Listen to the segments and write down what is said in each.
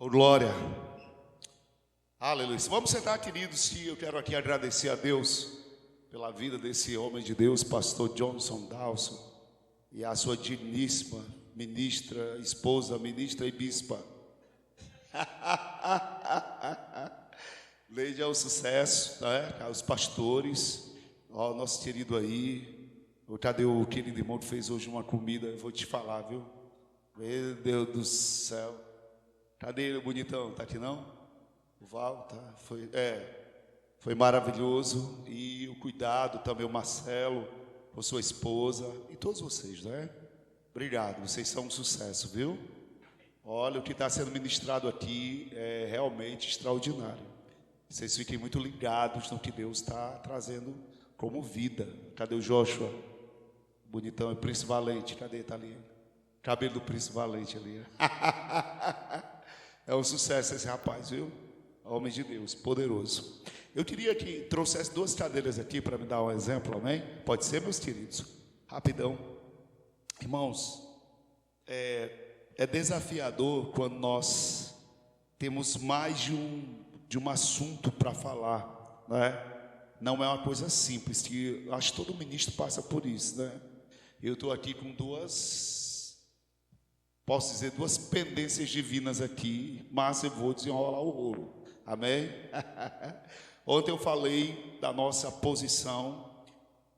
Oh, glória. Aleluia. Vamos sentar, queridos, e eu quero aqui agradecer a Deus pela vida desse homem de Deus, pastor Johnson Dawson, e a sua digníssima ministra, esposa, ministra e bispa. Leide é o sucesso, né? Os pastores, ó, nosso querido aí. Cadê o querido irmão que fez hoje uma comida? Eu vou te falar, viu? Meu Deus do céu. Cadê ele, bonitão? Tá aqui não? O Val, tá? Foi maravilhoso. E o cuidado também, o Marcelo, com sua esposa e todos vocês, né? Obrigado, vocês são um sucesso, viu? Olha, o que está sendo ministrado aqui é realmente extraordinário. Vocês fiquem muito ligados no que Deus está trazendo como vida. Cadê o Joshua? Bonitão, é Príncipe Valente. Cadê? Tá ali. Cabelo do Príncipe Valente ali. É um sucesso esse rapaz, viu? Homem de Deus, poderoso. Eu queria que trouxesse duas cadeiras aqui para me dar um exemplo, amém? Pode ser, meus queridos? Rapidão. Irmãos, é desafiador quando nós temos mais de um assunto para falar, né? Não é uma coisa simples, que acho que todo ministro passa por isso, né? Eu estou aqui com duas pendências divinas aqui, mas eu vou desenrolar o rolo, amém? Ontem eu falei da nossa posição,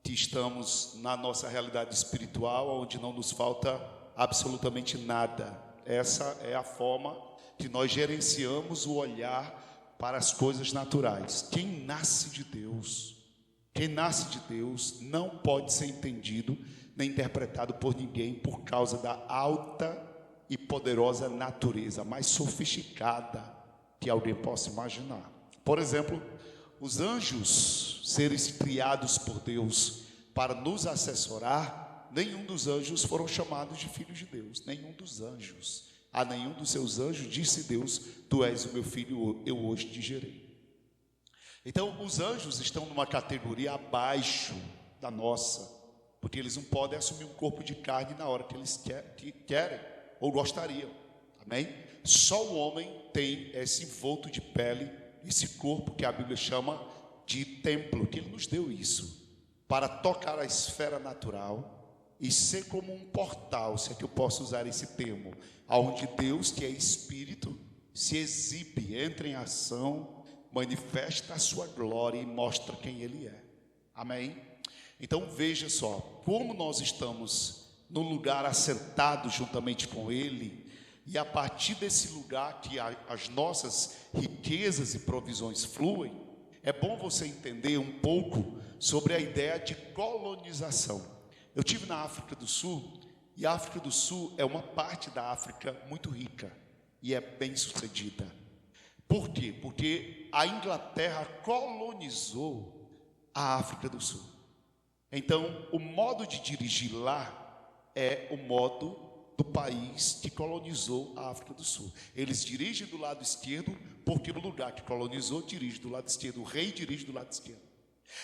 que estamos na nossa realidade espiritual, onde não nos falta absolutamente nada. Essa é a forma que nós gerenciamos o olhar para as coisas naturais. Quem nasce de Deus não pode ser entendido nem interpretado por ninguém por causa da alta e poderosa natureza, mais sofisticada que alguém possa imaginar. Por exemplo, os anjos, seres criados por Deus para nos assessorar, nenhum dos anjos foram chamados de filhos de Deus, nenhum dos anjos. A nenhum dos seus anjos disse Deus: tu és o meu filho, eu hoje te gerei. Então os anjos estão numa categoria abaixo da nossa, porque eles não podem assumir um corpo de carne na hora que eles querem ou gostariam, amém? Só o homem tem esse envolto de pele, esse corpo que a Bíblia chama de templo, que ele nos deu isso, para tocar a esfera natural e ser como um portal, se é que eu posso usar esse termo, onde Deus, que é Espírito, se exibe, entra em ação, manifesta a sua glória e mostra quem Ele é, amém? Então veja só, como nós estamos num lugar assentado juntamente com Ele, e a partir desse lugar que as nossas riquezas e provisões fluem, é bom você entender um pouco sobre a ideia de colonização. Eu estive na África do Sul, e a África do Sul é uma parte da África muito rica, e é bem sucedida. Por quê? Porque a Inglaterra colonizou a África do Sul. Então, o modo de dirigir lá é o modo do país que colonizou a África do Sul. Eles dirigem do lado esquerdo, porque no lugar que colonizou, dirige do lado esquerdo. O rei dirige do lado esquerdo.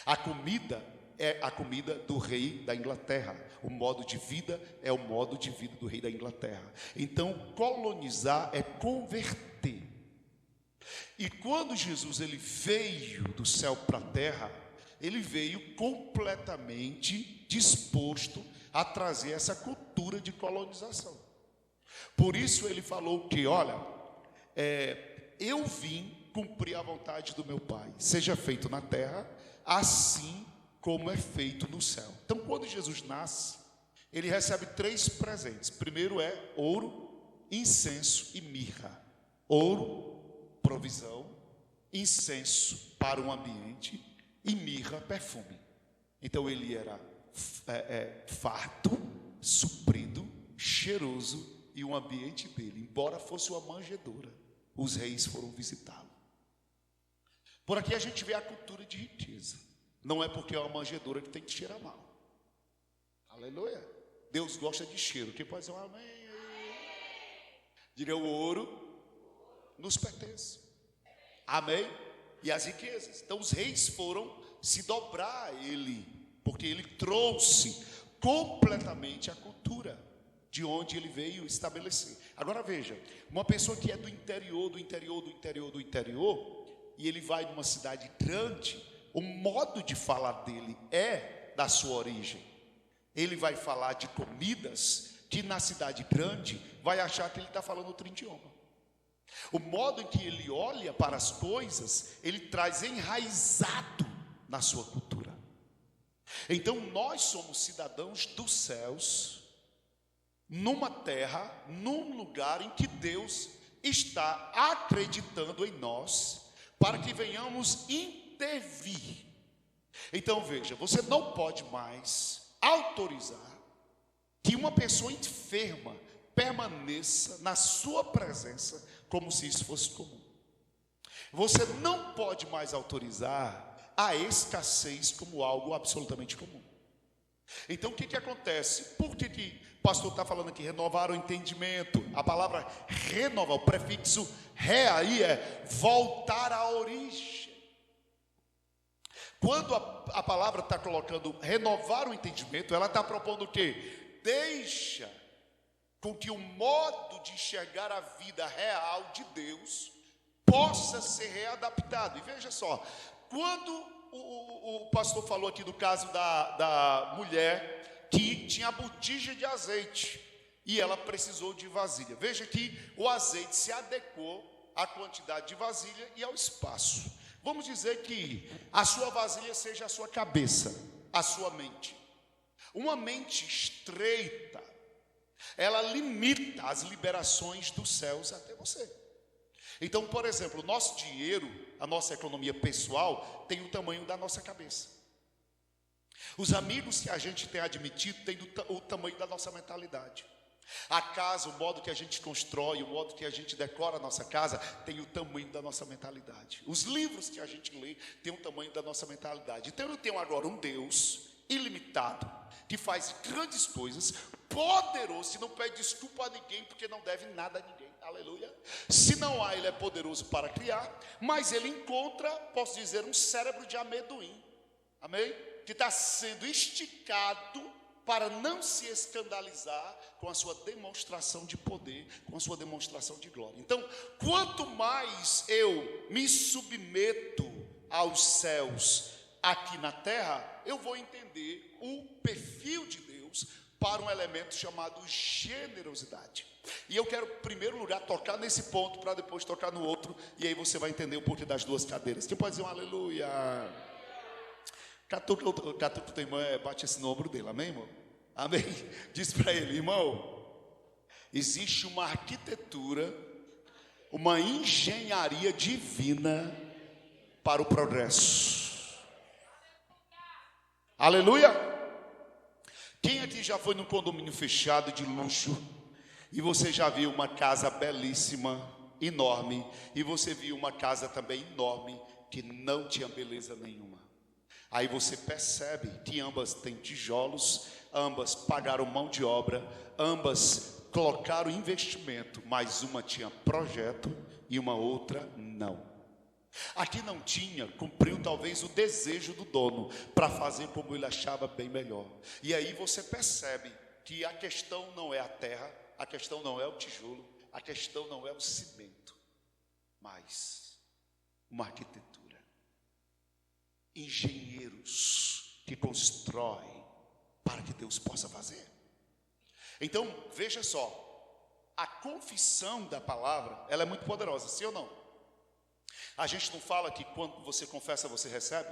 A comida é a comida do rei da Inglaterra. O modo de vida é o modo de vida do rei da Inglaterra. Então, colonizar é converter. E quando Jesus ele veio do céu para a terra, ele veio completamente disposto a trazer essa cultura de colonização. Por isso ele falou que, olha, eu vim cumprir a vontade do meu Pai, seja feito na terra, assim como é feito no céu. Então, quando Jesus nasce, ele recebe 3 presentes. Primeiro é ouro, incenso e mirra. Ouro, provisão, incenso para o ambiente e mirra, perfume. Então ele era farto, suprido, cheiroso, e o ambiente dele, embora fosse uma manjedoura, os reis foram visitá-lo. Por aqui a gente vê a cultura de riqueza. Não é porque é uma manjedoura que tem que cheirar mal. Aleluia. Deus gosta de cheiro. Quem pode dizer um amém? Diga: o ouro nos pertence. Amém? E as riquezas. Então os reis foram se dobrar a ele, porque ele trouxe completamente a cultura de onde ele veio estabelecer. Agora veja, uma pessoa que é do interior, e ele vai numa cidade grande, o modo de falar dele é da sua origem. Ele vai falar de comidas que na cidade grande vai achar que ele está falando outro idioma. O modo em que ele olha para as coisas, ele traz enraizado na sua cultura. Então nós somos cidadãos dos céus, numa terra, num lugar em que Deus está acreditando em nós, para que venhamos intervir. Então veja, você não pode mais autorizar que uma pessoa enferma permaneça na sua presença como se isso fosse comum. Você não pode mais autorizar a escassez como algo absolutamente comum. Então o que acontece? Por que o pastor está falando aqui? Renovar o entendimento. A palavra renovar, o prefixo ré aí é voltar à origem. Quando a palavra está colocando renovar o entendimento, ela está propondo o quê? Deixa com que o modo de enxergar a vida real de Deus possa ser readaptado. E veja só, quando o pastor falou aqui do caso da mulher que tinha a botija de azeite e ela precisou de vasilha. Veja que o azeite se adequou à quantidade de vasilha e ao espaço. Vamos dizer que a sua vasilha seja a sua cabeça, a sua mente. Uma mente estreita, ela limita as liberações dos céus até você. Então, por exemplo, o nosso dinheiro, a nossa economia pessoal tem o tamanho da nossa cabeça. Os amigos que a gente tem admitido têm o tamanho da nossa mentalidade. A casa, o modo que a gente constrói, o modo que a gente decora a nossa casa tem o tamanho da nossa mentalidade. Os livros que a gente lê têm o tamanho da nossa mentalidade. Então eu tenho agora um Deus ilimitado, que faz grandes coisas, poderoso, e não pede desculpa a ninguém, porque não deve nada a ninguém, aleluia. Se não há, ele é poderoso para criar, mas ele encontra, posso dizer, um cérebro de amendoim, amém? Que está sendo esticado para não se escandalizar com a sua demonstração de poder, com a sua demonstração de glória. Então, quanto mais eu me submeto aos céus aqui na terra, eu vou entender o perfil de Deus para um elemento chamado generosidade. E eu quero, em primeiro lugar, tocar nesse ponto, para depois tocar no outro, e aí você vai entender o porquê das duas cadeiras. Quem pode dizer um aleluia? Catuca o teu irmão, bate esse no ombro dele, amém, irmão? Amém? Diz para ele, irmão, existe uma arquitetura, uma engenharia divina para o progresso. Aleluia! Quem aqui já foi num condomínio fechado de luxo e você já viu uma casa belíssima, enorme, e você viu uma casa também enorme que não tinha beleza nenhuma? Aí você percebe que ambas têm tijolos, ambas pagaram mão de obra, ambas colocaram investimento, mas uma tinha projeto e uma outra não. Aqui não tinha, cumpriu talvez o desejo do dono para fazer como ele achava bem melhor. E aí você percebe que a questão não é a terra, a questão não é o tijolo, a questão não é o cimento, mas uma arquitetura. Engenheiros que constroem para que Deus possa fazer. Então, veja só, a confissão da palavra, ela é muito poderosa, sim ou não? A gente não fala que quando você confessa, você recebe?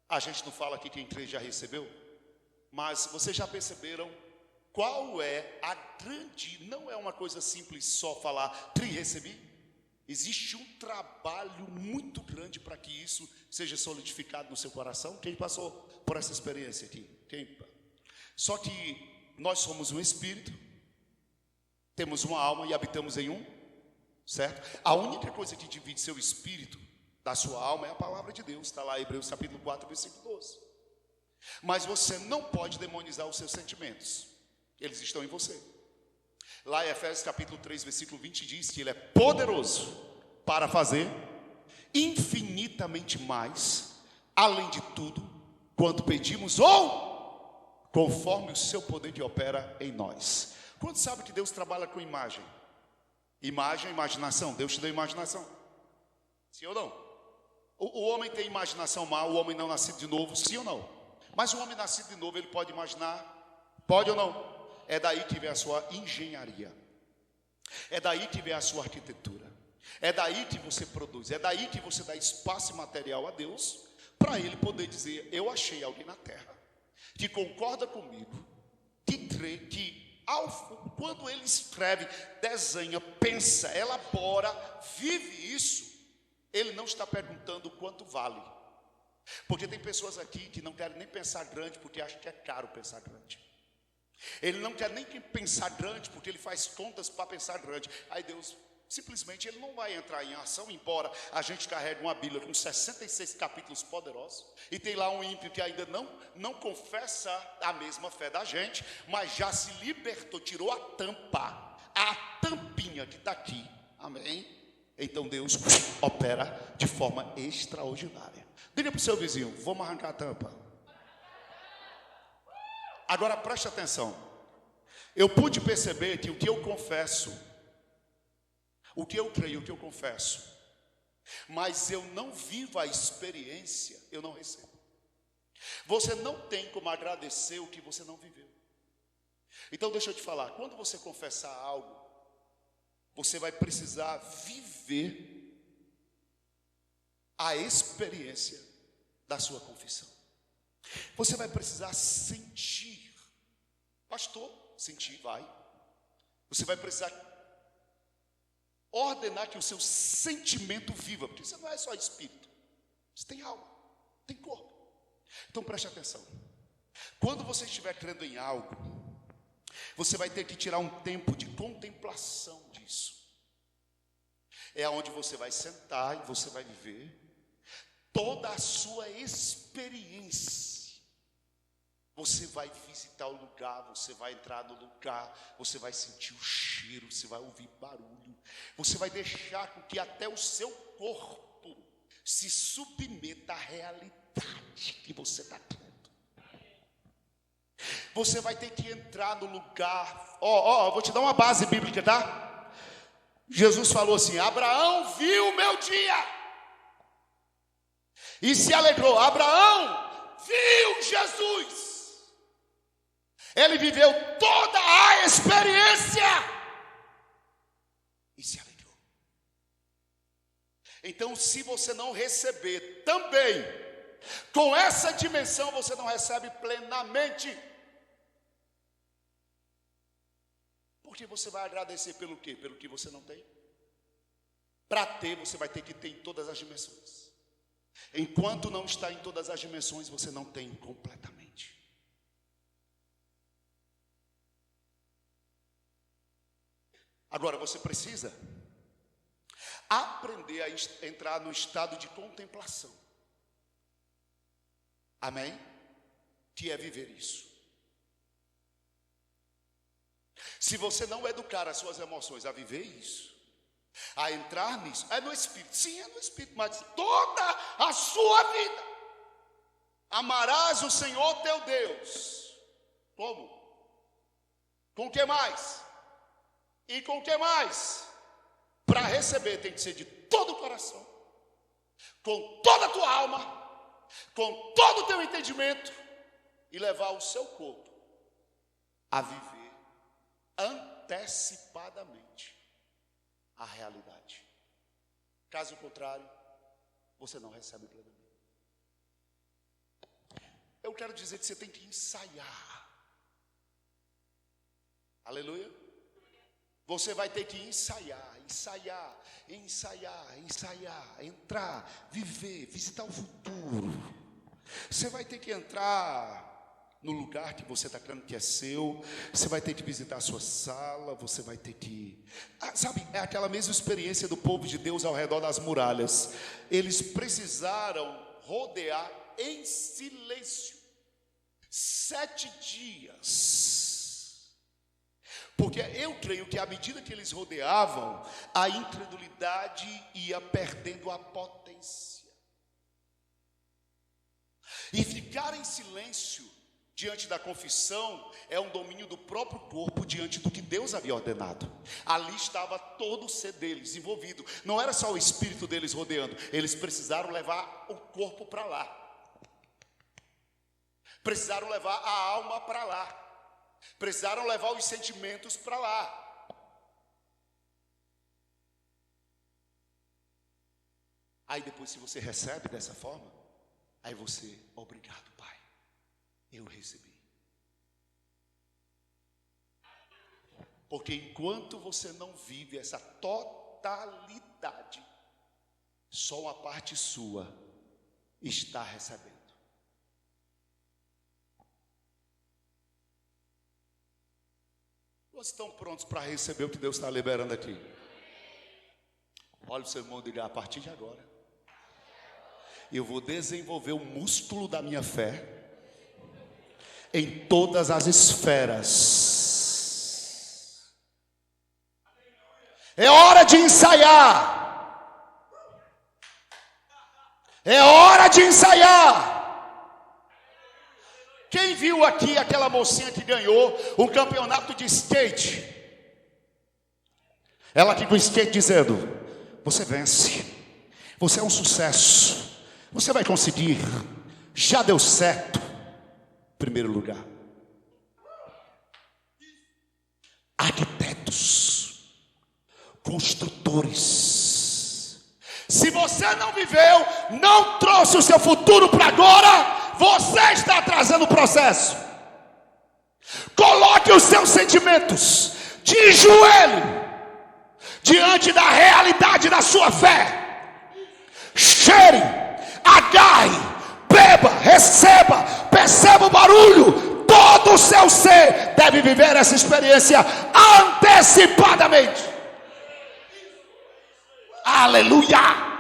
A gente não fala que quem crê já recebeu? Mas vocês já perceberam qual é a grande, não é uma coisa simples só falar, crê e recebi? Existe um trabalho muito grande para que isso seja solidificado no seu coração. Quem passou por essa experiência aqui? Só que nós somos um espírito, temos uma alma e habitamos em um, certo? A única coisa que divide seu espírito da sua alma é a palavra de Deus. Está lá em Hebreus capítulo 4, versículo 12. Mas você não pode demonizar os seus sentimentos, eles estão em você. Lá em Efésios capítulo 3, versículo 20 diz que ele é poderoso para fazer infinitamente mais, além de tudo, quanto pedimos ou conforme o seu poder que opera em nós. Quantos sabem que Deus trabalha com imagem? Imagem, imaginação. Deus te deu imaginação. Sim ou não? O homem tem imaginação má, o homem não nascido de novo, sim ou não? Mas o homem nascido de novo, ele pode imaginar? Pode ou não? É daí que vem a sua engenharia. É daí que vem a sua arquitetura. É daí que você produz. É daí que você dá espaço e material a Deus, para Ele poder dizer: eu achei alguém na terra que concorda comigo, que crê, que quando Ele escreve, desenha, pensa, elabora, vive isso, Ele não está perguntando quanto vale. Porque tem pessoas aqui que não querem nem pensar grande, porque acham que é caro pensar grande. Ele não quer nem pensar grande, porque ele faz contas para pensar grande. Aí Deus, simplesmente, Ele não vai entrar em ação, embora a gente carregue uma Bíblia com 66 capítulos poderosos, e tem lá um ímpio que ainda não confessa a mesma fé da gente, mas já se libertou, tirou a tampinha que está aqui, amém? Então Deus opera de forma extraordinária. Diga para o seu vizinho: vamos arrancar a tampa. Agora preste atenção. Eu pude perceber que o que eu confesso, o que eu creio, o que eu confesso, mas eu não vivo a experiência, eu não recebo. Você não tem como agradecer o que você não viveu. Então deixa eu te falar, quando você confessar algo, você vai precisar viver a experiência da sua confissão. Você vai precisar sentir. Pastor, sentir, vai. Você vai precisar ordenar que o seu sentimento viva, porque você não é só espírito, você tem alma, tem corpo. Então preste atenção. Quando você estiver crendo em algo, você vai ter que tirar um tempo de contemplação disso. É onde você vai sentar e você vai viver toda a sua experiência. Você vai visitar o lugar, você vai entrar no lugar, você vai sentir o cheiro, você vai ouvir barulho, você vai deixar com que até o seu corpo se submeta à realidade que você está tendo. Você vai ter que entrar no lugar. Vou te dar uma base bíblica, tá? Jesus falou assim: Abraão viu o meu dia e se alegrou. Abraão viu Jesus. Ele viveu toda a experiência e se alegrou. Então, se você não receber também com essa dimensão, você não recebe plenamente. Porque você vai agradecer pelo quê? Pelo que você não tem. Para ter, você vai ter que ter em todas as dimensões. Enquanto não está em todas as dimensões, você não tem completamente. Agora você precisa aprender a entrar no estado de contemplação. Amém? Que é viver isso. Se você não educar as suas emoções a viver isso, a entrar nisso, é no Espírito. Sim, é no Espírito, mas toda a sua vida. Amarás o Senhor teu Deus. Como? Com o que mais? E com o que mais? Para receber tem que ser de todo o coração, com toda a tua alma, com todo o teu entendimento, e levar o seu corpo a viver antecipadamente a realidade. Caso contrário, você não recebe plenamente. Eu quero dizer que você tem que ensaiar. Aleluia. Você vai ter que ensaiar, entrar, viver, visitar o futuro. Você vai ter que entrar no lugar que você está crendo que é seu. Você vai ter que visitar a sua sala. Você vai ter que... sabe, é aquela mesma experiência do povo de Deus ao redor das muralhas. Eles precisaram rodear em silêncio 7 dias. Porque eu creio que à medida que eles rodeavam, a incredulidade ia perdendo a potência. E ficar em silêncio diante da confissão é um domínio do próprio corpo diante do que Deus havia ordenado. Ali estava todo o ser deles envolvido. Não era só o espírito deles rodeando. Eles precisaram levar o corpo para lá. Precisaram levar a alma para lá. Precisaram levar os sentimentos para lá. Aí depois, se você recebe dessa forma, aí você, obrigado, Pai, eu recebi. Porque enquanto você não vive essa totalidade, só uma parte sua está recebendo. Vocês estão prontos para receber o que Deus está liberando aqui? Olha o seu irmão e diga: a partir de agora eu vou desenvolver o músculo da minha fé em todas as esferas. É hora de ensaiar. É hora de ensaiar. Quem viu aqui aquela mocinha que ganhou um campeonato de skate? Ela aqui com o skate dizendo: você vence, você é um sucesso, você vai conseguir, já deu certo. Primeiro lugar. Arquitetos, construtores. Se você não viveu, não trouxe o seu futuro para agora, você está atrasando o processo. Coloque os seus sentimentos de joelho diante da realidade da sua fé. Cheire, agarre, beba, receba, perceba o barulho. Todo o seu ser deve viver essa experiência antecipadamente. Aleluia!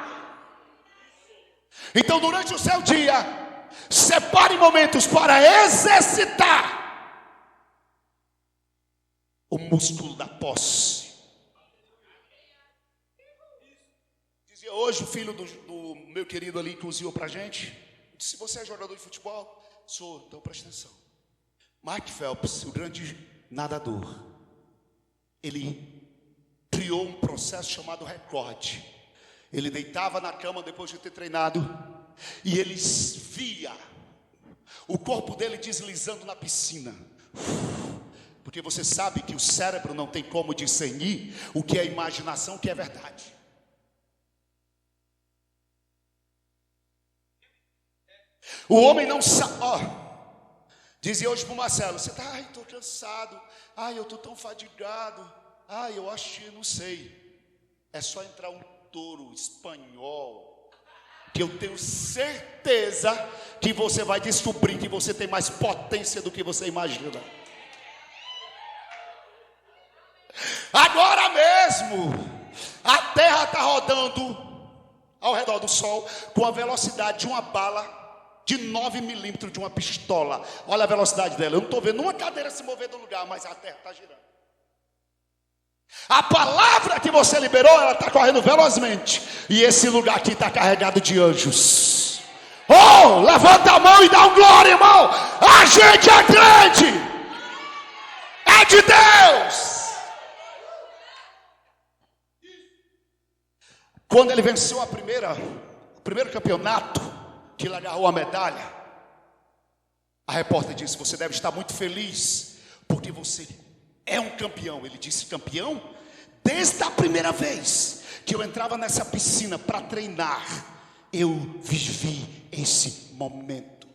Então, durante o seu dia, separe momentos para exercitar o músculo da posse. Dizia hoje o filho do meu querido ali que cozinhou para a gente. Se você é jogador de futebol, sou, então presta atenção. Mike Phelps, o grande nadador, ele criou um processo chamado recorde. Ele deitava na cama depois de ter treinado e ele via o corpo dele deslizando na piscina. Porque você sabe que o cérebro não tem como discernir o que é imaginação, o que é verdade. O homem não sabe. Dizia hoje para o Marcelo: você está, ai, estou cansado, ai, eu estou tão fadigado, ai, eu acho que não sei. É só entrar um touro espanhol, que eu tenho certeza que você vai descobrir que você tem mais potência do que você imagina. Agora mesmo, a terra está rodando ao redor do sol com a velocidade de uma bala de 9 milímetros de uma pistola. Olha a velocidade dela. Eu não estou vendo uma cadeira se mover do lugar, mas a terra está girando. A palavra que você liberou, ela está correndo velozmente. E esse lugar aqui está carregado de anjos. Oh, levanta a mão e dá um glória, irmão. A gente é grande. É de Deus. Quando ele venceu o primeiro campeonato, que ele agarrou a medalha, a repórter disse: você deve estar muito feliz, porque você é um campeão. Ele disse: campeão? Desde a primeira vez que eu entrava nessa piscina para treinar, eu vivi esse momento.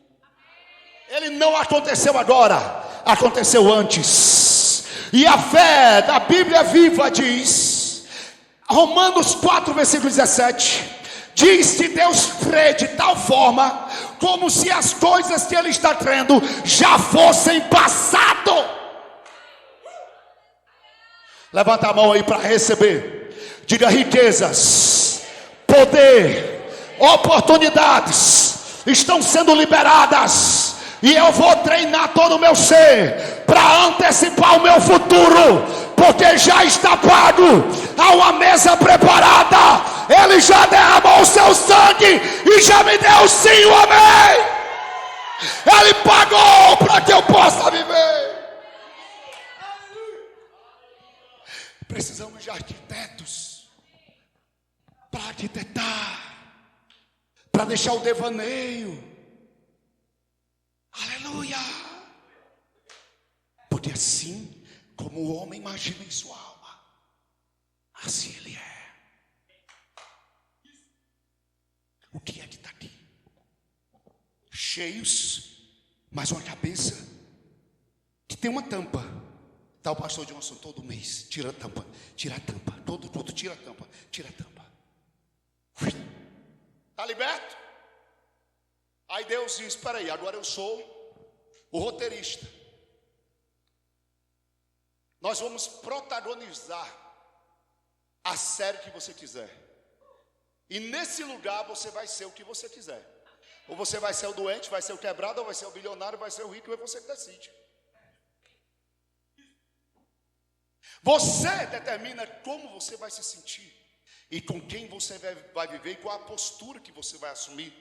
Ele não aconteceu agora, aconteceu antes. E a fé da Bíblia Viva diz, Romanos 4, versículo 17, diz que Deus crê de tal forma como se as coisas que Ele está crendo já fossem passado. Levanta a mão aí para receber. Diga: riquezas, poder, oportunidades estão sendo liberadas. E eu vou treinar todo o meu ser para antecipar o meu futuro, porque já está pago. Há uma mesa preparada. Ele já derramou o seu sangue e já me deu sim o amém. Ele pagou para que eu possa viver. Precisamos de arquitetos para arquitetar, para deixar o devaneio. Aleluia! Porque assim como o homem imagina em sua alma, assim ele é. O que é que está aqui? Cheios, mas uma cabeça que tem uma tampa. Está o pastor Johnson todo mês, tira a tampa, todo tira a tampa, tira a tampa. Está liberto? Aí Deus diz, espera aí, agora eu sou o roteirista. Nós vamos protagonizar a série que você quiser. E nesse lugar você vai ser o que você quiser. Ou você vai ser o doente, vai ser o quebrado, ou vai ser o bilionário, vai ser o rico, é você que decide. Você determina como você vai se sentir e com quem você vai viver e qual a postura que você vai assumir.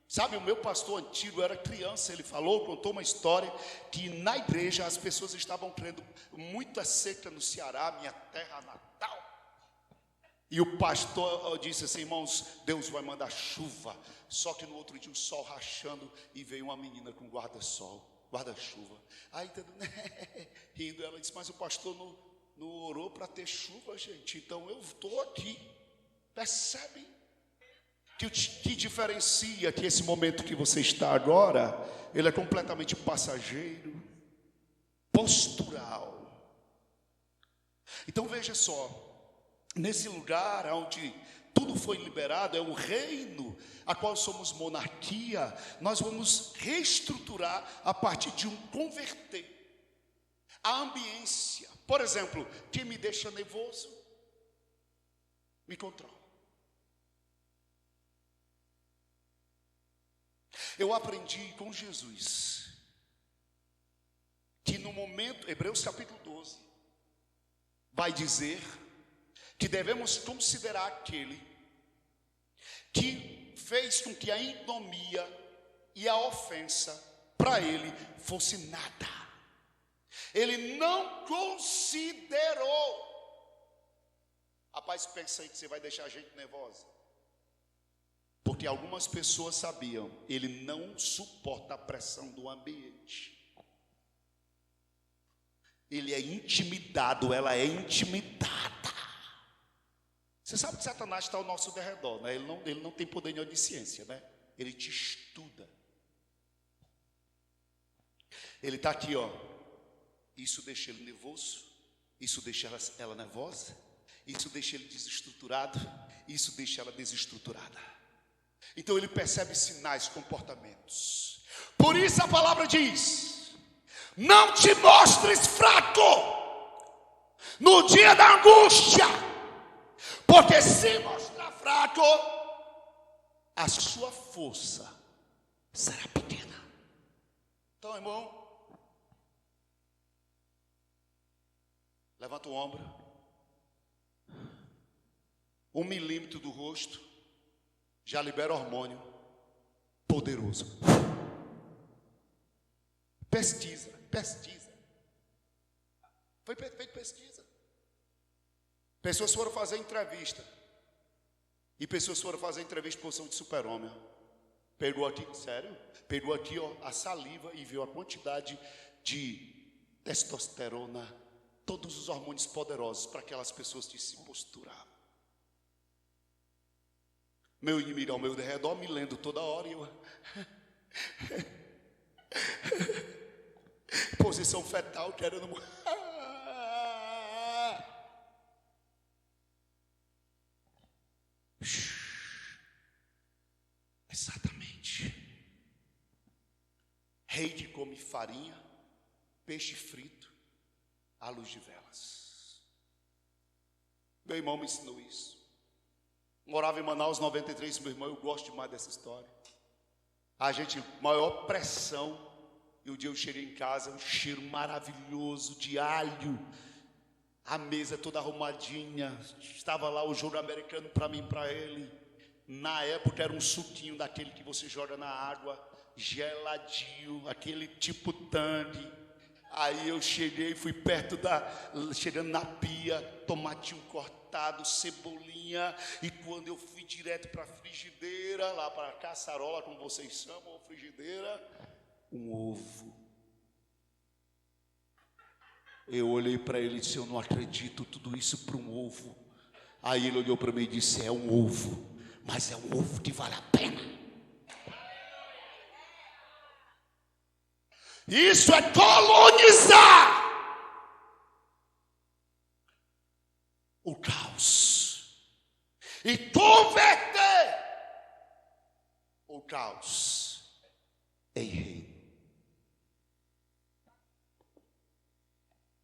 Sabe, o meu pastor antigo era criança, ele contou uma história que na igreja as pessoas estavam crendo muita seca no Ceará, minha terra natal. E o pastor disse assim, irmãos, Deus vai mandar chuva. Só que no outro dia o sol rachando e veio uma menina com guarda-chuva. Aí rindo, ela disse, mas o pastor não orou para ter chuva, gente, então eu estou aqui. Percebe? Que diferencia que esse momento que você está agora, ele é completamente passageiro, postural. Então veja só, nesse lugar onde tudo foi liberado, é um reino a qual somos monarquia, nós vamos reestruturar a partir de um converter. A ambiência, por exemplo, que me deixa nervoso, me controla. Eu aprendi com Jesus que no momento, Hebreus capítulo 12, vai dizer que devemos considerar aquele que fez com que a ignomia e a ofensa para ele fosse nada. Ele não considerou. Rapaz, pensa aí que você vai deixar a gente nervosa. Porque algumas pessoas sabiam, ele não suporta a pressão do ambiente. Ele é intimidado, ela é intimidada. Você sabe que Satanás está ao nosso derredor, né? Ele não tem poder de onisciência, né? Ele te estuda. Ele está aqui, ó. Isso deixa ele nervoso, isso deixa ela nervosa, isso deixa ele desestruturado, isso deixa ela desestruturada. Então ele percebe sinais, comportamentos. Por isso a palavra diz: não te mostres fraco no dia da angústia, porque se mostrar fraco, a sua força será pequena. Então, irmão, levanta o ombro, 1 milímetro do rosto, já libera hormônio poderoso. Pesquisa. Foi feito pesquisa. Pessoas foram fazer entrevista. E pessoas foram fazer entrevista em posição de super-homem. Pegou aqui, sério? Pegou aqui, ó, a saliva e viu a quantidade de testosterona, todos os hormônios poderosos para aquelas pessoas que se posturavam. Meu inimigo ao meu redor me lendo toda hora e eu posição fetal querendo exatamente. Rei que come farinha, peixe frito à luz de velas. Meu irmão me ensinou isso. Morava em Manaus, 93, meu irmão, eu gosto demais dessa história. A gente, maior pressão, e um dia eu cheguei em casa, um cheiro maravilhoso de alho, a mesa toda arrumadinha, estava lá o jogo americano para mim e para ele. Na época era um suquinho daquele que você joga na água, geladinho, aquele tipo tangue. Aí eu cheguei, fui chegando na pia, tomatinho cortado, cebolinha, e quando eu fui direto para a frigideira, lá para a caçarola, como vocês chamam, ou frigideira, um ovo. Eu olhei para ele e disse: eu não acredito, tudo isso para um ovo. Aí ele olhou para mim e disse: é um ovo, mas é um ovo que vale a pena. Isso é colonizar o caos e converter o caos em reino.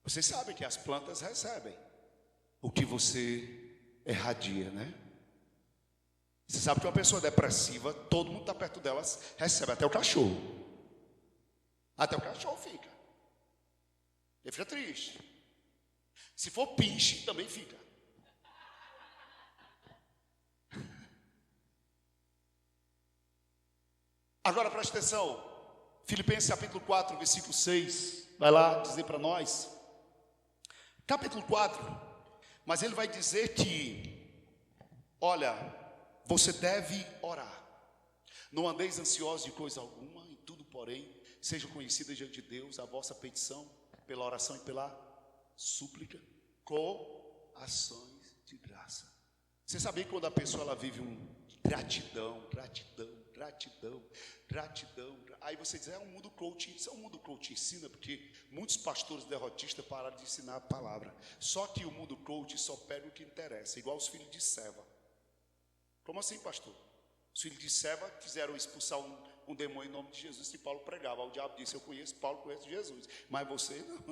Vocês sabem que as plantas recebem o que você irradia, né? Você sabe que uma pessoa depressiva, todo mundo está perto delas, recebe, até o cachorro. Até o cachorro fica. Ele fica triste. Se for pinche, também fica. Agora preste atenção. Filipenses capítulo 4, versículo 6. Vai lá dizer para nós. Capítulo 4. Mas ele vai dizer que, olha, você deve orar. Não andeis ansiosos de coisa alguma, em tudo, porém, seja conhecida diante de Deus a vossa petição, pela oração e pela súplica, com ações de graça. Você sabia que quando a pessoa ela vive gratidão, aí você diz: é um mundo coach. Isso é um mundo coach ensina, porque muitos pastores derrotistas pararam de ensinar a palavra. Só que o mundo coach só pega o que interessa, igual os filhos de Seva. Como assim, pastor? Os filhos de Seva quiseram expulsar um demônio em nome de Jesus, que Paulo pregava. O diabo disse: eu conheço Paulo, conheço Jesus, mas você não.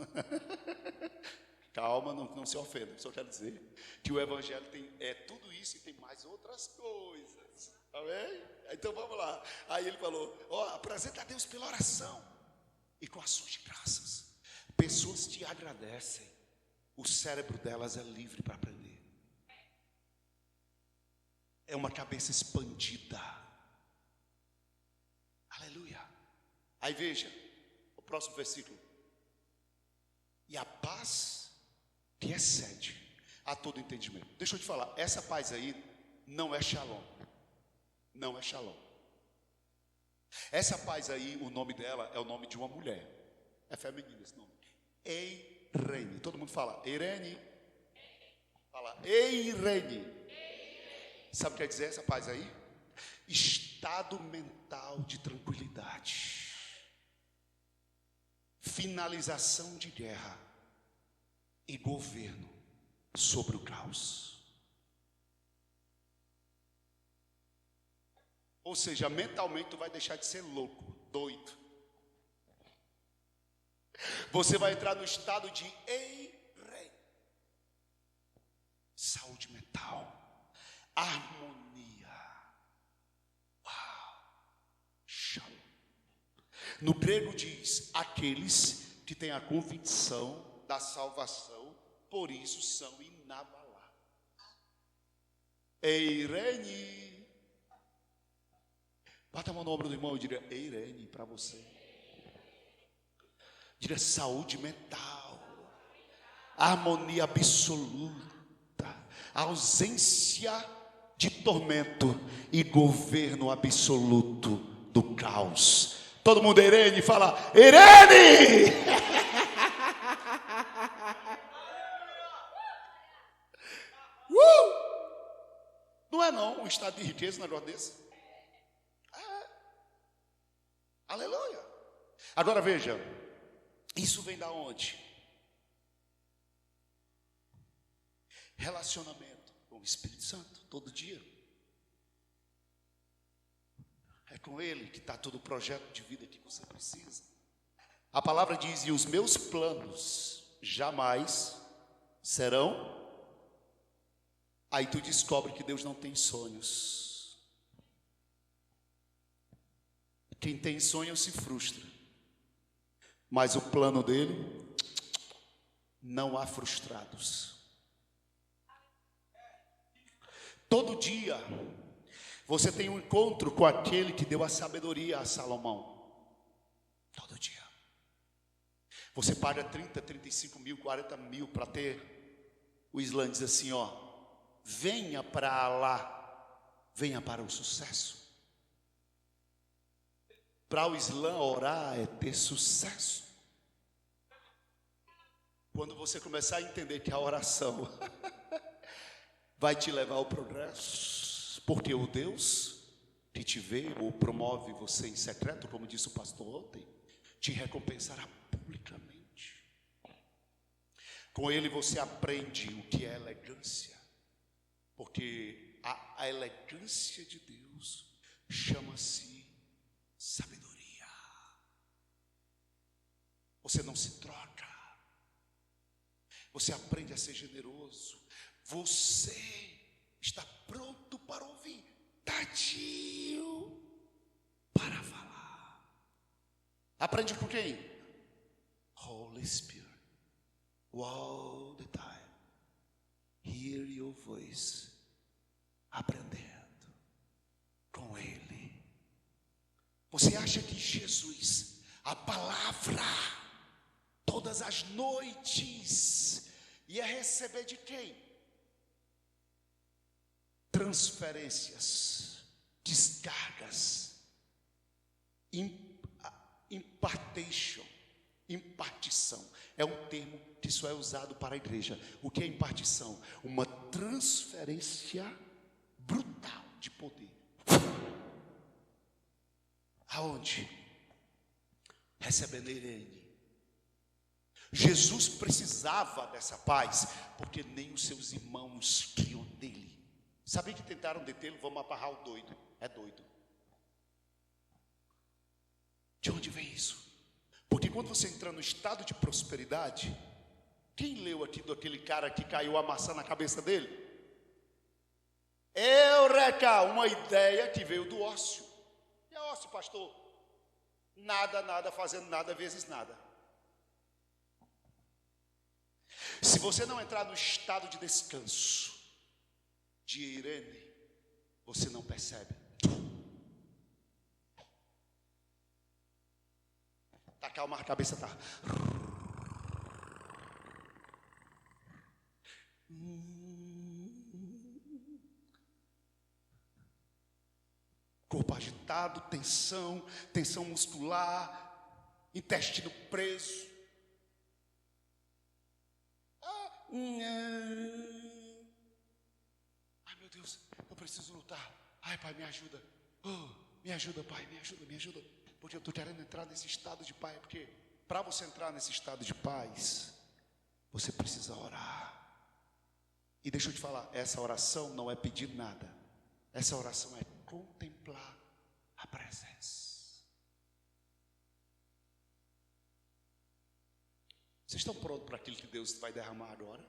Calma, não se ofenda. Só quero dizer que o evangelho tem tudo isso e tem mais outras coisas. Amém? Então vamos lá. Aí ele falou: apresenta a Deus pela oração e com ações de graças. Pessoas te agradecem, o cérebro delas é livre para aprender. É uma cabeça expandida. Aleluia. Aí veja o próximo versículo. E a paz que excede a todo entendimento. Deixa eu te falar, essa paz aí não é shalom. Não é shalom. Essa paz aí, o nome dela é o nome de uma mulher. É feminino esse nome. Eirene. Todo mundo fala Eirene. Fala Eirene. Sabe o que quer dizer essa paz aí? Estado mental de tranquilidade. Finalização de guerra e governo sobre o caos. Ou seja, mentalmente tu vai deixar de ser louco, doido. Você vai entrar no estado de Eirene. Saúde mental. Harmonia. Uau. Shalom. No grego diz: aqueles que têm a convicção da salvação, por isso são inabaláveis. Eirene. Bata a mão no ombro do irmão e diga: Eirene para você. Diga: saúde mental, harmonia absoluta, ausência de tormento e governo absoluto do caos. Todo mundo Eirene, fala Eirene! Não é não um estado de riqueza um negócio desse? Aleluia. Agora veja, isso vem da onde? Relacionamento com o Espírito Santo, todo dia. É com Ele que está todo o projeto de vida que você precisa. A palavra diz: e os meus planos jamais serão. Aí tu descobre que Deus não tem sonhos. Quem tem sonho se frustra. Mas o plano dele, não há frustrados. Todo dia você tem um encontro com aquele que deu a sabedoria a Salomão. Todo dia. Você paga 30, 35 mil, 40 mil para ter. O Islã diz assim, ó: venha para Allah, venha para o sucesso. Para o Islã, orar é ter sucesso. Quando você começar a entender que a oração vai te levar ao progresso, porque o Deus que te vê ou promove você em secreto, como disse o pastor ontem, te recompensará publicamente. Com ele você aprende o que é elegância, porque a elegância de Deus chama-se sabedoria. Você não se troca. Você aprende a ser generoso. Você está pronto para ouvir, tardio para falar. Aprende com quem? Holy Spirit. All the time. Hear your voice. Aprendendo com Ele. Você acha que Jesus, a palavra, todas as noites, ia receber de quem? Transferências, descargas, impartição. É um termo que só é usado para a igreja. O que é impartição? Uma transferência brutal de poder. Aonde? Recebendo Irene. Jesus precisava dessa paz, porque nem os seus irmãos criam dele. Sabia que tentaram detê-lo? Vamos amarrar o doido. É doido. De onde vem isso? Porque quando você entra no estado de prosperidade, quem leu aqui daquele cara que caiu a maçã na cabeça dele? Eureka! Uma ideia que veio do ócio. E é ócio, pastor? Nada, fazendo nada vezes nada. Se você não entrar no estado de descanso de Irene, você não percebe. Tá calma, a cabeça tá. Corpo agitado, tensão muscular, intestino preso. Ai, meu Deus, eu preciso lutar. Ai, Pai, me ajuda. Me ajuda, Pai, me ajuda. Porque eu estou querendo entrar nesse estado de paz. Porque para você entrar nesse estado de paz, você precisa orar. E deixa eu te falar, essa oração não é pedir nada. Essa oração é contemplar a presença. Vocês estão prontos para aquilo que Deus vai derramar agora?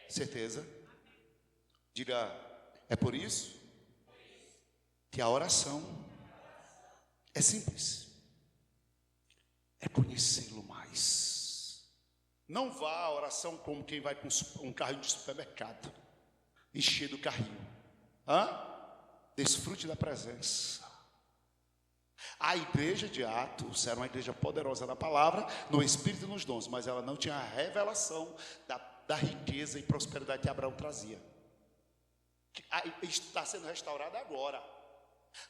Certeza? Diga, é por isso que a oração é simples. É conhecê-lo mais. Não vá à oração como quem vai com um carrinho de supermercado, encher do carrinho. Desfrute da presença. A igreja de Atos era uma igreja poderosa na palavra, no Espírito e nos dons, mas ela não tinha a revelação da riqueza e prosperidade que Abraão trazia. Está sendo restaurada agora.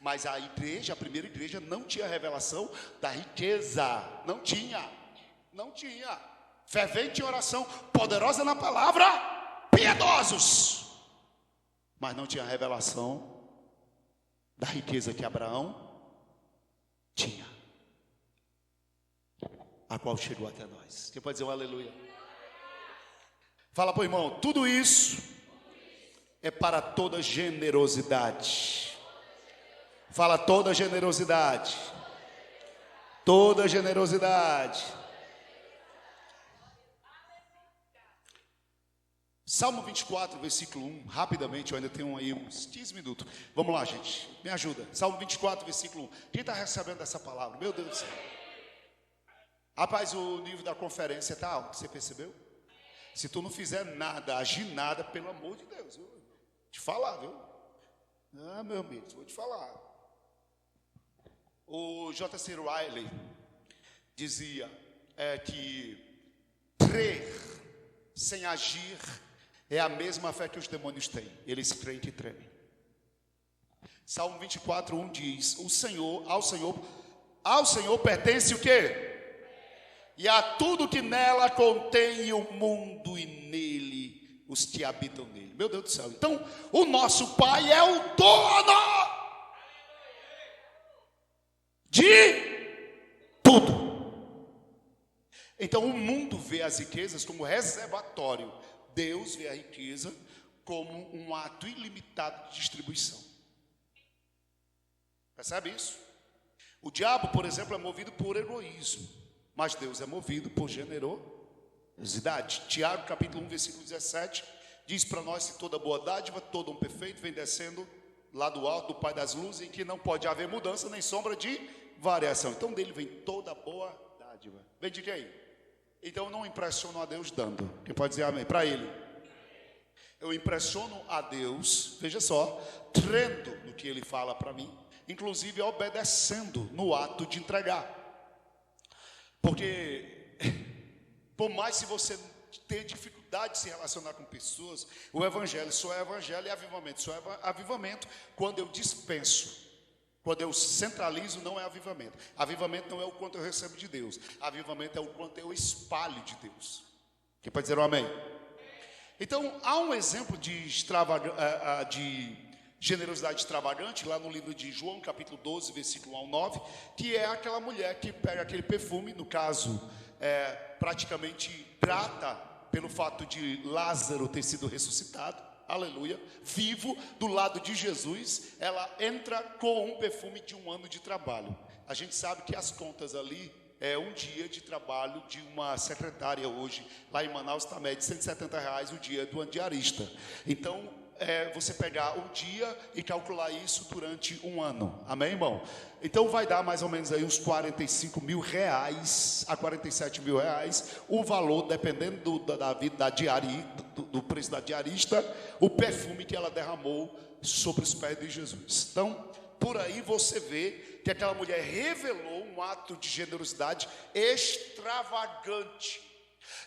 Mas a primeira igreja, não tinha revelação da riqueza. Não tinha. Fervente em oração, poderosa na palavra, piedosos. Mas não tinha revelação da riqueza que Abraão tinha, a qual chegou até nós. Quem pode dizer um aleluia? Fala para o irmão, tudo isso é para toda generosidade. Fala, toda generosidade. Toda generosidade. Salmo 24, versículo 1, rapidamente, eu ainda tenho aí uns 15 minutos. Vamos lá, gente, me ajuda. Salmo 24, versículo 1. Quem está recebendo essa palavra? Meu Deus do céu. Rapaz, o nível da conferência está alto, você percebeu? Se tu não fizer nada, agir nada, pelo amor de Deus, viu? Te falar, viu? Meu amigo, vou te falar. O J.C. Riley, dizia que crer sem agir é a mesma fé que os demônios têm. Eles creem que tremem. Salmo 24:1 diz: ao Senhor pertence o quê? E a tudo que nela contém o mundo e nele os que habitam nele. Meu Deus do céu. Então, o nosso Pai é o dono de tudo. Então, o mundo vê as riquezas como reservatório. Deus vê a riqueza como um ato ilimitado de distribuição. Percebe isso? O diabo, por exemplo, é movido por egoísmo, mas Deus é movido por generosidade. Tiago, capítulo 1, versículo 17, diz para nós que toda boa dádiva, todo um perfeito vem descendo lá do alto do Pai das luzes, em que não pode haver mudança nem sombra de variação. Então dele vem toda boa dádiva. Vem de quem? Então eu não impressiono a Deus dando. Quem pode dizer amém? Para ele. Eu impressiono a Deus, veja só, crendo no que ele fala para mim, inclusive obedecendo no ato de entregar. Porque por mais se você ter dificuldade de se relacionar com pessoas, o evangelho só é evangelho e avivamento só é avivamento quando eu dispenso. Quando eu centralizo, não é avivamento. Avivamento não é o quanto eu recebo de Deus. Avivamento é o quanto eu espalho de Deus. Quem pode dizer um amém? Então, há um exemplo de generosidade extravagante, lá no livro de João, capítulo 12, versículo 1 ao 9, que é aquela mulher que pega aquele perfume, no caso, praticamente grata pelo fato de Lázaro ter sido ressuscitado, aleluia, vivo, do lado de Jesus, ela entra com um perfume de 1 ano de trabalho. A gente sabe que as contas ali é um dia de trabalho de uma secretária hoje, lá em Manaus está média de R$170 o dia do diarista. Então, você pegar um dia e calcular isso durante 1 ano, amém, irmão? Então vai dar mais ou menos aí uns R$45 mil a R$47 mil, o valor, dependendo do preço da diarista, o perfume que ela derramou sobre os pés de Jesus. Então, por aí você vê que aquela mulher revelou um ato de generosidade extravagante.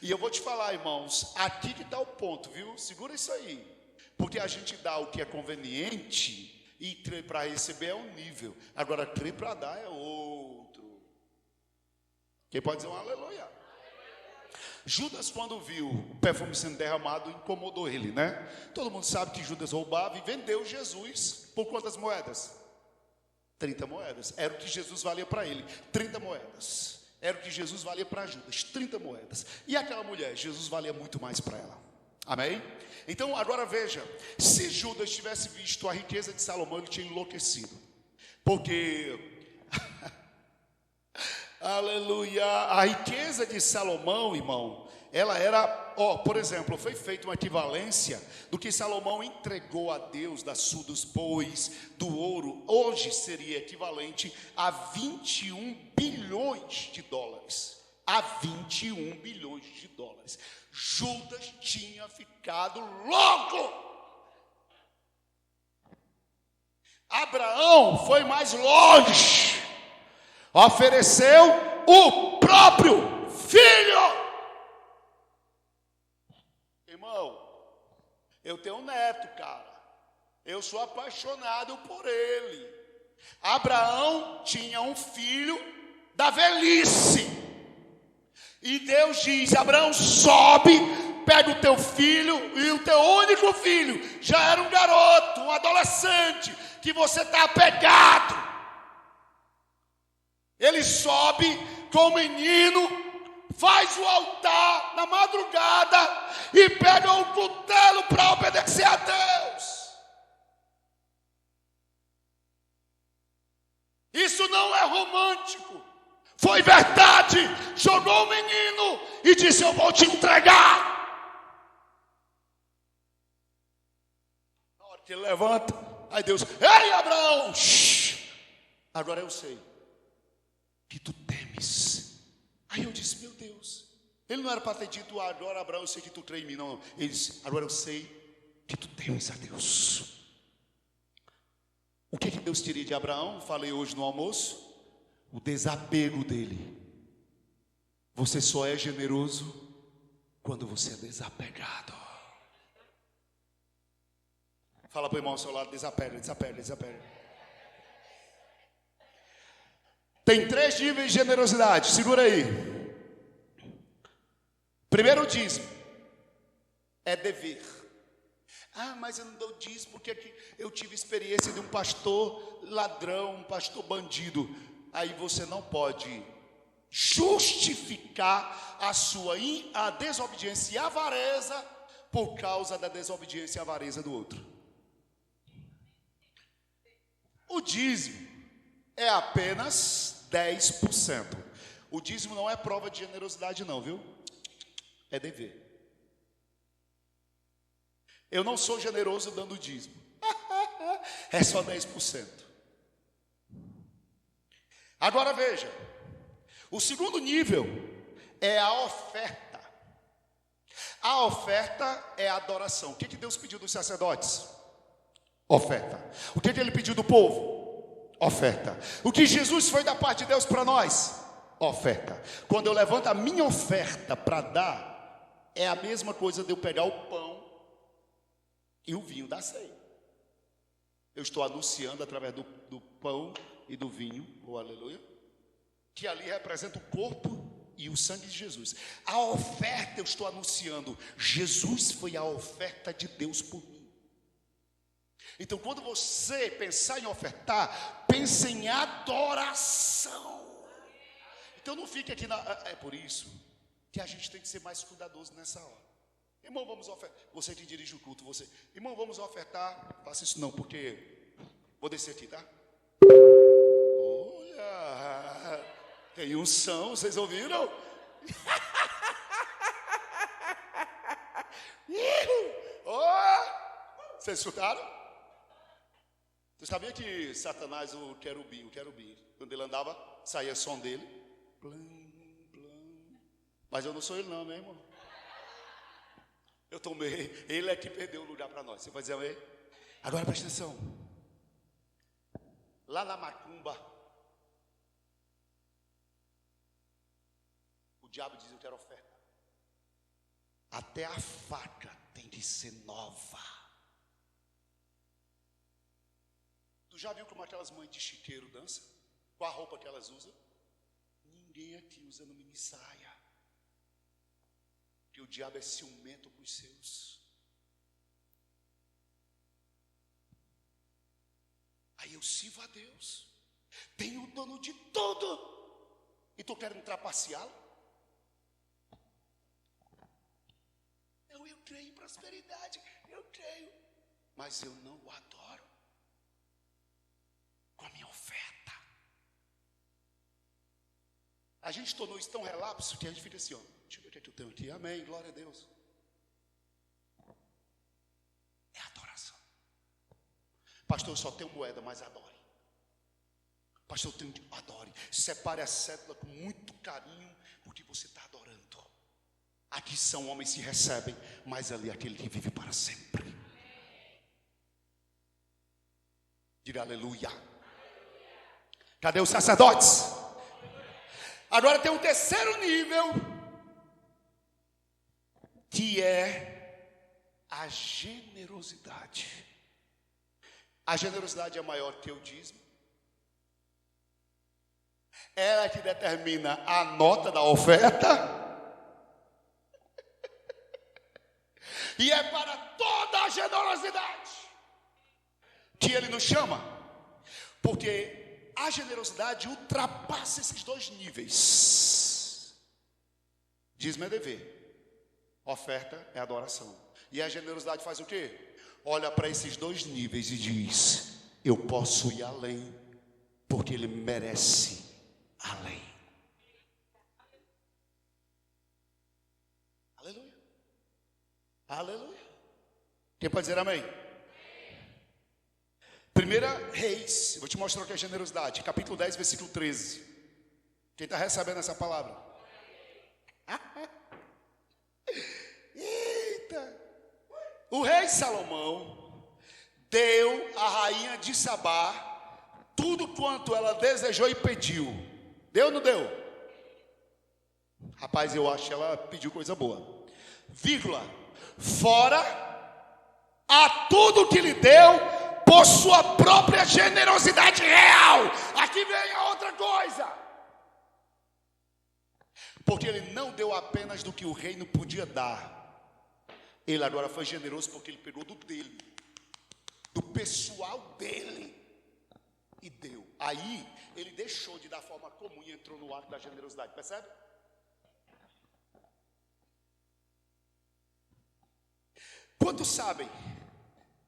E eu vou te falar, irmãos, aqui que está o ponto, viu? Segura isso aí. Porque a gente dá o que é conveniente e crer para receber é um nível. Agora, crer para dar é outro. Quem pode dizer um aleluia? Judas, quando viu o perfume sendo derramado, incomodou ele, né? Todo mundo sabe que Judas roubava e vendeu Jesus por quantas moedas? 30 moedas. Era o que Jesus valia para ele. 30 moedas. Era o que Jesus valia para Judas. 30 moedas. E aquela mulher, Jesus valia muito mais para ela. Amém? Então, agora veja, se Judas tivesse visto a riqueza de Salomão, ele tinha enlouquecido. Porque, aleluia, a riqueza de Salomão, irmão, ela era, por exemplo, foi feita uma equivalência do que Salomão entregou a Deus dos bois, do ouro. Hoje seria equivalente a 21 bilhões de dólares. A 21 bilhões de dólares. Judas tinha ficado louco. Abraão foi mais longe, ofereceu o próprio filho. Irmão, eu tenho um neto, cara, eu sou apaixonado por ele. Abraão tinha um filho da velhice. E Deus diz: Abraão, sobe, pega o teu filho, e o teu único filho já era um garoto, um adolescente, que você está apegado. Ele sobe com o menino, faz o altar na madrugada e pega o cutelo para obedecer a Deus. Isso não é romântico. Foi verdade, jogou o menino e disse: eu vou te entregar. Na hora que ele levanta, aí Deus: ei, Abraão, agora eu sei que tu temes. Aí eu disse: meu Deus, ele não era para ter dito: agora, Abraão, eu sei que tu crê em mim. Não, ele disse: agora eu sei que tu temes a Deus. O que Deus teria de Abraão? Falei hoje no almoço. O desapego dele. Você só é generoso quando você é desapegado. Fala para o irmão ao seu lado, desapega. Tem 3 níveis de generosidade, segura aí. Primeiro, o dízimo é dever. Mas eu não dou dízimo porque aqui eu tive experiência de um pastor ladrão, um pastor bandido. Aí você não pode justificar a desobediência e a avareza por causa da desobediência e avareza do outro. O dízimo é apenas 10%. O dízimo não é prova de generosidade não, viu? É dever. Eu não sou generoso dando dízimo. É só 10%. Agora veja. O segundo nível é a oferta. A oferta é a adoração. O que Deus pediu dos sacerdotes? Oferta. O que ele pediu do povo? Oferta. O que Jesus foi da parte de Deus para nós? Oferta. Quando eu levanto a minha oferta para dar, é a mesma coisa de eu pegar o pão e o vinho da ceia. Eu estou anunciando através do pão e do vinho, aleluia, que ali representa o corpo e o sangue de Jesus. A oferta eu estou anunciando, Jesus foi a oferta de Deus por mim. Então quando você pensar em ofertar, pense em adoração. Então não fique aqui é por isso que a gente tem que ser mais cuidadoso nessa hora. Irmão, vamos ofertar. Você que dirige o culto, você. Irmão, vamos ofertar. Faça isso não, porque vou descer aqui, tá? Olha, tem unção, vocês ouviram? Vocês escutaram? Você sabia que Satanás, o querubim, quando ele andava, saía som dele? Plam, plam. Mas eu não sou ele não, meu irmão. Eu tomei, ele é que perdeu o lugar para nós. Você vai dizer amém? Agora presta atenção. Lá na macumba, o diabo diz: eu quero oferta. Até a faca tem de ser nova. Tu já viu como aquelas mães de chiqueiro dançam? Qual a roupa que elas usam? Ninguém aqui usando mini saia. Que o diabo é ciumento com os seus. Aí eu sirvo a Deus, tenho o dono de tudo, e estou querendo trapaceá-lo. Eu creio em prosperidade, eu creio, mas eu não o adoro com a minha oferta. A gente tornou isso tão relapso que a gente fica assim, ó. Deixa eu ver o que eu tenho aqui. Amém, glória a Deus. É adoração. Pastor, eu só tenho moeda, mas adore. Pastor, eu tenho, adore. Separe a cédula com muito carinho, porque você está adorando. Aqui são homens que recebem, mas ali é aquele que vive para sempre. Diga aleluia. Cadê os sacerdotes? Agora tem um terceiro nível, que é a generosidade. A generosidade é maior que o dízimo. Ela que determina a nota da oferta. E é para toda a generosidade que ele nos chama. Porque a generosidade ultrapassa esses 2 níveis. Dízimo é dever. Oferta é adoração. E a generosidade faz o quê? Olha para esses 2 níveis e diz: eu posso ir além, porque ele merece além. Aleluia. Aleluia. Quem pode dizer amém? 1 Reis, vou te mostrar o que é generosidade, capítulo 10, versículo 13. Quem está recebendo essa palavra? Eita! O rei Salomão deu à rainha de Sabá tudo quanto ela desejou e pediu. Deu ou não deu? Rapaz, eu acho que ela pediu coisa boa. Vírgula. Fora a tudo que lhe deu por sua própria generosidade real. Aqui vem a outra coisa. Porque ele não deu apenas do que o reino podia dar. Ele agora foi generoso porque ele pegou do dele, do pessoal dele, e deu. Aí ele deixou de dar forma comum e entrou no ato da generosidade, percebe? Quantos sabem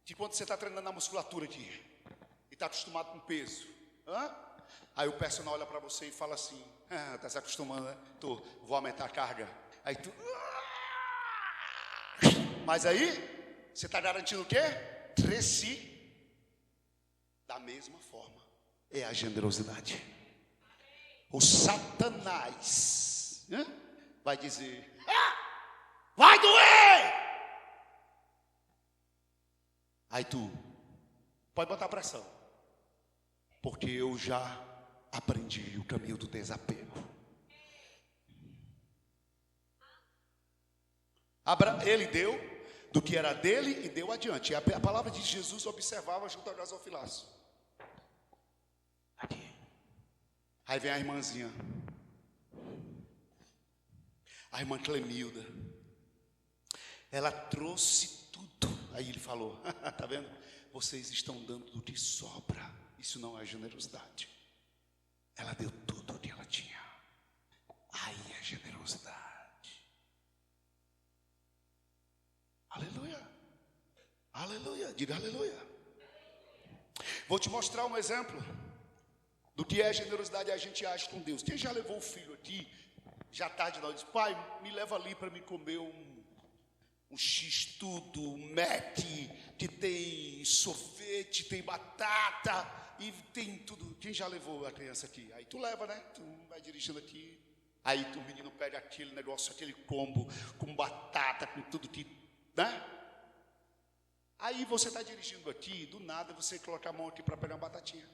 que quando você está treinando a musculatura aqui e está acostumado com peso, aí o personal olha para você e fala assim: está se acostumando, né? Vou aumentar a carga. Aí tu, mas aí você está garantindo o quê? Cresci. Da mesma forma é a generosidade. O Satanás vai dizer: vai doer. Aí tu pode botar pressão, porque eu já aprendi o caminho do desapego. Ele deu do que era dele e deu adiante. A palavra de Jesus observava junto ao gasofilaço. Aqui. Aí vem a irmãzinha, a irmã Clemilda. Ela trouxe tudo. Aí ele falou: tá vendo? Vocês estão dando do que sobra. Isso não é generosidade. Ela deu tudo o que ela tinha. Aí é generosidade. Aleluia. Aleluia. Diga aleluia. Vou te mostrar um exemplo do que é generosidade. A gente age com Deus. Quem já levou o filho aqui, já tarde não, diz: pai, me leva ali para me comer um X-tudo, um Mac, que tem sorvete, tem batata e tem tudo. Quem já levou a criança aqui? Aí tu leva, né? Tu vai dirigindo aqui. Aí o menino pega aquele negócio, aquele combo com batata, com tudo que, né? Aí você está dirigindo aqui, do nada você coloca a mão aqui para pegar uma batatinha.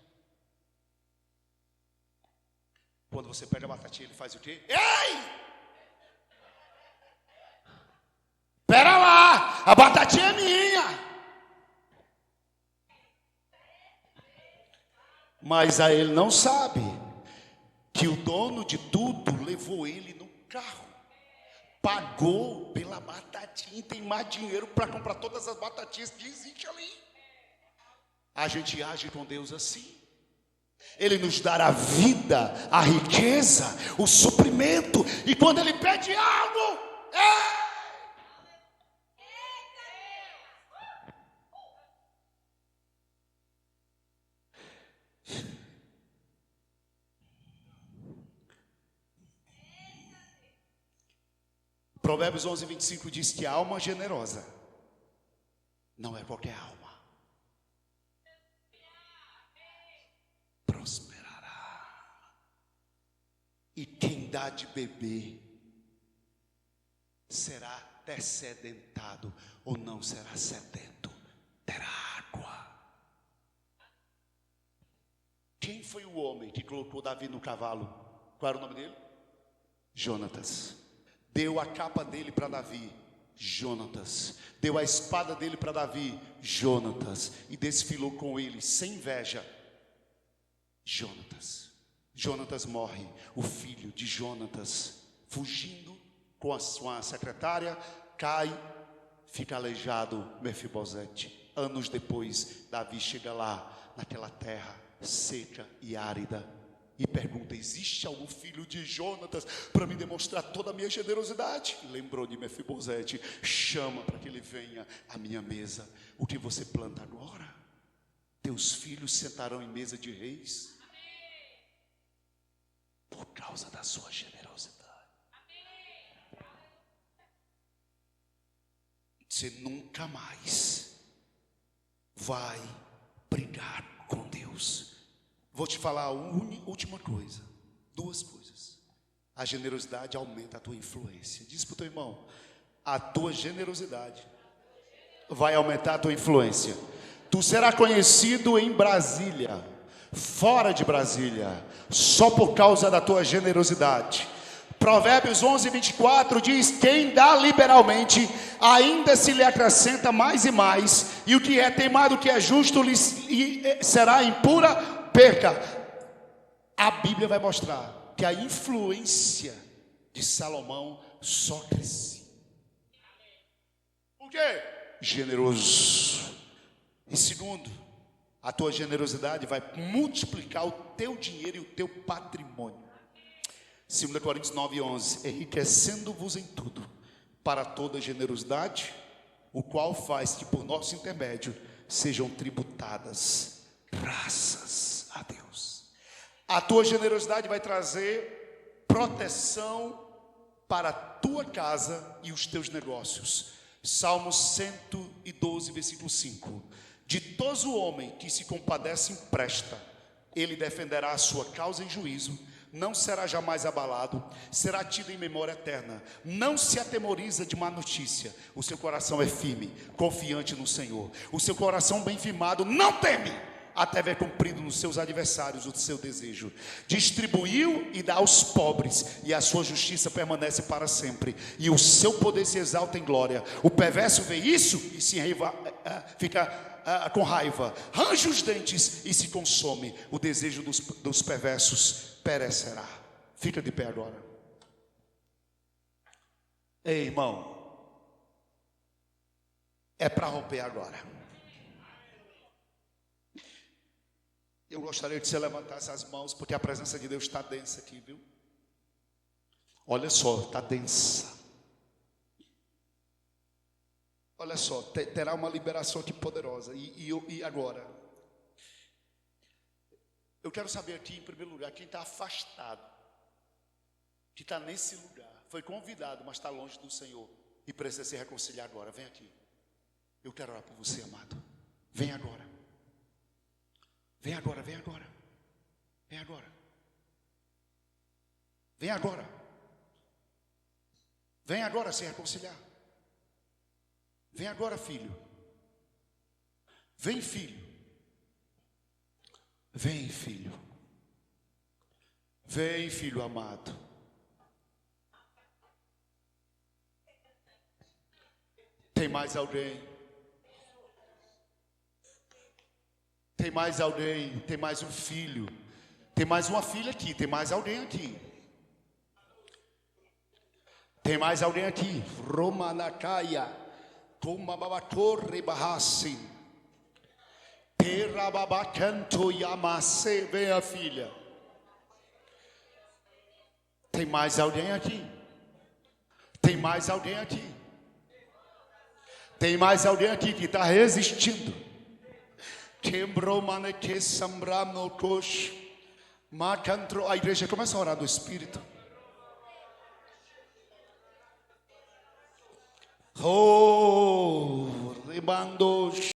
Quando você pega a batatinha, ele faz o quê? Ei! Pera lá, a batatinha é minha. Mas aí ele não sabe que o dono de tudo levou ele no carro, pagou pela batatinha, tem mais dinheiro para comprar todas as batatinhas que existem ali. A gente age com Deus assim. Ele nos dará a vida, a riqueza, o suprimento. E quando ele pede algo, Provérbios 11:25 diz que a alma generosa não é qualquer alma. Prosperará. E quem dá de beber será descedentado, ou não será sedento, terá água. Quem foi o homem que colocou Davi no cavalo? Qual era o nome dele? Jonatas. Deu a capa dele para Davi, Jonatas. Deu a espada dele para Davi, Jonatas. E desfilou com ele, sem inveja, Jonatas. Jonatas morre, o filho de Jonatas, fugindo com a sua secretária, cai, fica aleijado, Mefibosete. Anos depois, Davi chega lá, naquela terra seca e árida, e pergunta: existe algum filho de Jonatas para me demonstrar toda a minha generosidade? Lembrou de Mefibosete, chama para que ele venha à minha mesa. O que você planta agora, teus filhos sentarão em mesa de reis. Por causa da sua generosidade. Você nunca mais vai brigar com Deus. Vou te falar a última coisa, duas coisas. A generosidade aumenta a tua influência. Diz para o teu irmão: a tua generosidade vai aumentar a tua influência. Tu será conhecido em Brasília, fora de Brasília, só por causa da tua generosidade. Provérbios 11, 24 diz: quem dá liberalmente, ainda se lhe acrescenta mais e mais, e o que é teimado, o que é justo, será em pura perca. A Bíblia vai mostrar que a influência de Salomão só crescia. Por quê? Generoso. E segundo, a tua generosidade vai multiplicar o teu dinheiro e o teu patrimônio. 2 Coríntios 9, 11. Enriquecendo-vos em tudo, para toda generosidade, o qual faz que por nosso intermédio sejam tributadas graças a Deus. A tua generosidade vai trazer proteção para a tua casa e os teus negócios. Salmos 112, versículo 5. Ditoso o homem que se compadece empresta, ele defenderá a sua causa em juízo, não será jamais abalado, será tido em memória eterna. Não se atemoriza de má notícia, o seu coração é firme, confiante no Senhor. O seu coração bem firmado não teme, até ver cumprido nos seus adversários o seu desejo. Distribuiu e dá aos pobres, e a sua justiça permanece para sempre, e o seu poder se exalta em glória. O perverso vê isso e fica com raiva, range os dentes e se consome. O desejo dos perversos perecerá. Fica de pé agora. Ei, irmão, é para romper agora. Eu gostaria que você levantasse as mãos, porque a presença de Deus está densa aqui, viu? Olha só, está densa. Olha só, terá uma liberação aqui poderosa. E agora? Eu quero saber aqui, em primeiro lugar, quem está afastado, que está nesse lugar, foi convidado, mas está longe do Senhor e precisa se reconciliar agora. Vem aqui. Eu quero orar por você, amado. Vem agora. Vem agora, vem agora. Vem agora. Vem agora. Vem agora se reconciliar. Vem agora, filho. Vem, filho. Vem, filho. Vem, filho amado. Tem mais alguém? Tem mais alguém? Tem mais um filho? Tem mais uma filha aqui? Tem mais alguém aqui? Tem mais alguém aqui? Romanakaia, Kumababakorre Bahassi, Terababacanto Yamase. Venha, filha. Tem mais alguém aqui? Tem mais alguém aqui? Tem mais alguém aqui que está resistindo? A igreja começa a orar do Espírito. Oh, rebandos.